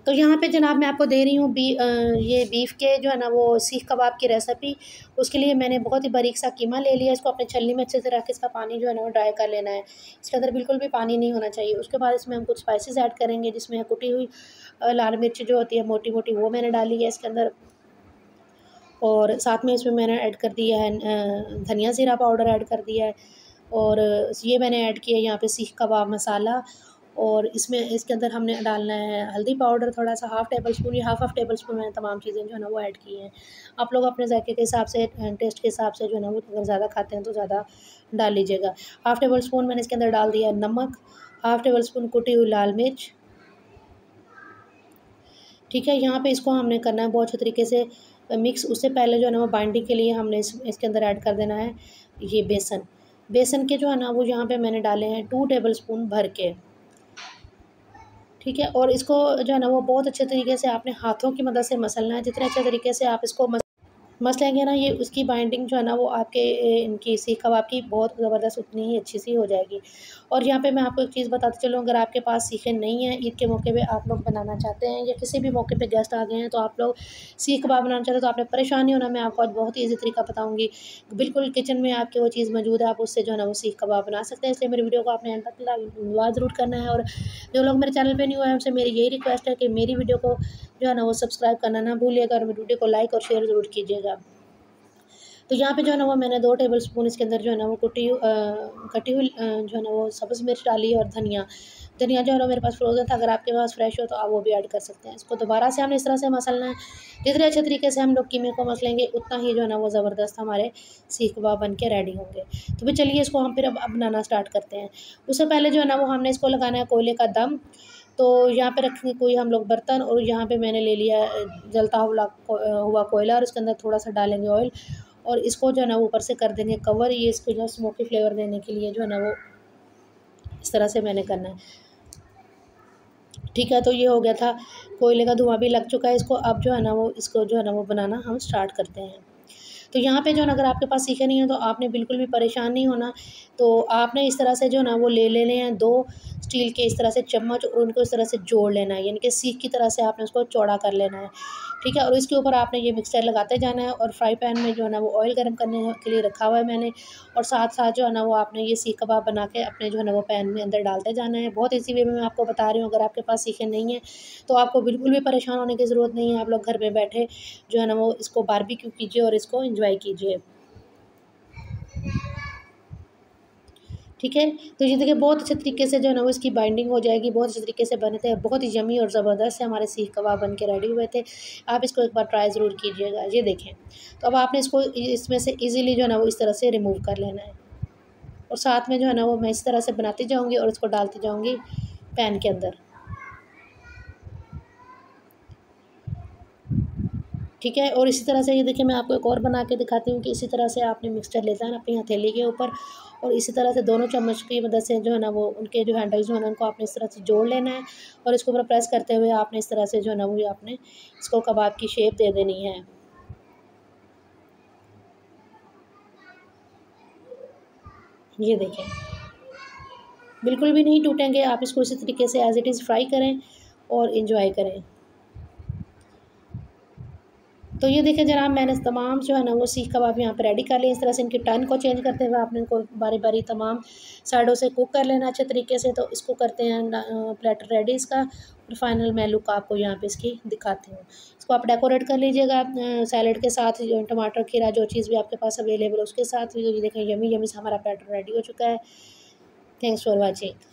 तो यहाँ पे जनाब मैं आपको दे रही हूँ ये बीफ के जो है ना वो सीख कबाब की रेसिपी। उसके लिए मैंने बहुत ही बारीक सा कीमा ले लिया। इसको अपने छलनी में अच्छे से रख के इसका पानी जो है ना वो ड्राई कर लेना है। इसके अंदर बिल्कुल भी पानी नहीं होना चाहिए। उसके बाद इसमें हम कुछ स्पाइसेस ऐड करेंगे, जिसमें कुटी हुई लाल मिर्च जो होती है मोटी मोटी, वो मैंने डाली है इसके अंदर। और साथ में इसमें मैंने ऐड कर दिया है धनिया ज़ीरा पाउडर ऐड कर दिया है। और ये मैंने ऐड किया है यहाँ पे सीख कबाब मसाला। और इसमें इसके अंदर हमने डालना है हल्दी पाउडर थोड़ा सा, हाफ़ टेबल स्पून या हाफ़ टेबल स्पून मैंने तमाम चीज़ें जो है ना वो ऐड की हैं। आप लोग अपने जायके के हिसाब से, टेस्ट के हिसाब से जो है ना वो अगर ज़्यादा खाते हैं तो ज़्यादा डाल लीजिएगा। हाफ़ टेबल स्पून मैंने इसके अंदर डाल दिया नमक, हाफ़ टेबल स्पून कुटी हुई लाल मिर्च। ठीक है, यहाँ पे इसको हमने करना है बहुत अच्छे तरीके से मिक्स। उससे पहले जो है ना वो बाइंडिंग के लिए हमने इसके अंदर ऐड कर देना है ये बेसन। बेसन के जो है ना वो यहाँ पे मैंने डाले हैं 2 टेबल स्पून भर के। ठीक है, और इसको जो है ना वो बहुत अच्छे तरीके से आपने हाथों की मदद से मसलना है। जितने अच्छे तरीके से आप इसको मसलेंगे ना, ये उसकी बाइंडिंग जो है ना वो आपके इनकी सीख कबाब की बहुत ज़बरदस्त उतनी ही अच्छी सी हो जाएगी। और यहाँ पे मैं आपको एक चीज़ बताती चलूँ, अगर आपके पास सीखें नहीं हैं, ईद के मौके पे आप लोग बनाना चाहते हैं या किसी भी मौके पे गेस्ट आ गए हैं, तो आप लोग सीख कबाब बनाना चाहते हैं, तो आपने परेशान नहीं होना। मैं आपको आज बहुत ही ईज़ी तरीका बताऊँगी। बिल्कुल किचन में आपके वो चीज़ मौजूद है, आप उससे जो है ना वो सीख कबाब बना सकते हैं। इसलिए मेरी वीडियो को आपने एंड तक लाजवाब ज़रूर करना है। और जो लोग मेरे चैनल पर नहीं हुए हैं, उनसे मेरी यही रिक्वेस्ट है कि मेरी वीडियो को जो है ना वो सब्सक्राइब करना ना भूलिएगा और मेरी वीडियो को लाइक और शेयर ज़रूर कीजिएगा। तो यहाँ पे जो है ना वो मैंने 2 टेबल स्पून इसके अंदर जो है ना वो कटी हुई जो है ना वो सब्ज़ मिर्च डाली और धनिया धनिया जो है ना मेरे पास फ्रोज़न था। अगर आपके पास फ्रेश हो तो आप वो भी ऐड कर सकते हैं। इसको दोबारा से हमने इस तरह से मसलना है। जितने अच्छे तरीके से हम लोग कीमे को मसलेंगे, उतना ही जो है ना वो ज़बरदस्त हमारे सीख कबाब बन के रेडी होंगे। तो फिर चलिए इसको हम फिर अब बनाना स्टार्ट करते हैं। उससे पहले जो है ना वो हमने इसको लगाना है कोयले का दम। तो यहाँ पे रखेंगे कोई हम लोग बर्तन, और यहाँ पे मैंने ले लिया जलता हुआ कोयला, और इसके अंदर थोड़ा सा डालेंगे ऑयल। और इसको जो है ना ऊपर से कर देंगे कवर। ये इसको जो स्मोकी फ्लेवर देने के लिए जो है ना वो इस तरह से मैंने करना है। ठीक है, तो ये हो गया था, कोयले का धुआं भी लग चुका है इसको। अब जो है ना वो इसको जो है ना वो बनाना हम स्टार्ट करते हैं। तो यहाँ पे जो है ना अगर आपके पास सीखे नहीं है तो आपने बिल्कुल भी परेशान नहीं होना। तो आपने इस तरह से जो है ना वो ले लेने हैं 2 स्टील के इस तरह से चम्मच, और उनको इस तरह से जोड़ लेना है, यानी कि सीख की तरह से आपने उसको चौड़ा कर लेना है। ठीक है, और इसके ऊपर आपने ये मिक्सचर लगाते जाना है। और फ्राई पैन में जो है ना वो ऑयल गर्म करने के लिए रखा हुआ है मैंने। और साथ साथ जो है ना वो आपने ये सीख कबाब बना के अपने जो है ना वो पैन में अंदर डालते जाना है। बहुत ईज़ी वे में मैं आपको बता रही हूँ। अगर आपके पास सीखे नहीं है तो आपको बिल्कुल भी परेशान होने की ज़रूरत नहीं है। आप लोग घर में बैठे जो है ना वो इसको बारबेक्यू कीजिए और इसको एंजॉय कीजिए। ठीक है, तो ये देखिए बहुत अच्छे तरीके से जो है ना वो इसकी बाइंडिंग हो जाएगी। बहुत अच्छे तरीके से बने थे, बहुत ही यम्मी और ज़बरदस्त से हमारे सीख कबाब बन के रेडी हुए थे। आप इसको एक बार ट्राई ज़रूर कीजिएगा। ये देखें, तो अब आपने इसको इसमें से ईज़िली जो है ना वो इस तरह से रिमूव कर लेना है। और साथ में जो है ना वो मैं इस तरह से बनाती जाऊँगी और इसको डालती जाऊँगी पैन के अंदर। ठीक है, और इसी तरह से ये देखिए मैं आपको एक और बना के दिखाती हूँ कि इसी तरह से आपने मिक्सचर लेना है अपनी हथेली के ऊपर, और इसी तरह से दोनों चम्मच की मदद से जो है ना वो उनके जो हैंडल्स जो है ना उनको आपने इस तरह से जोड़ लेना है। और इसको पूरा प्रेस करते हुए आपने इस तरह से जो है ना वो आपने इसको कबाब की शेप दे देनी है। ये देखें, बिल्कुल भी नहीं टूटेंगे। आप इसको इसी तरीके से एज़ इट इज़ फ्राई करें और एंजॉय करें। तो ये देखिए जनाब मैंने तमाम जो है ना वो सीख कबाब यहाँ पे रेडी कर लिए। इस तरह से इनके टर्न को चेंज करते हुए आपने इनको बारी बारी तमाम साइडों से कुक कर लेना अच्छे तरीके से। तो इसको करते हैं प्लेटर रेडी इसका। और फाइनल मैं लुक आपको यहाँ पे इसकी दिखाती हूँ। इसको आप डेकोरेट कर लीजिएगा सैलेड के साथ, टमाटर खीरा जो चीज़ भी आपके पास अवेलेबल है उसके साथ। ये देखें यमी यमी से हमारा प्लेटर रेडी हो चुका है। Thanks for watching.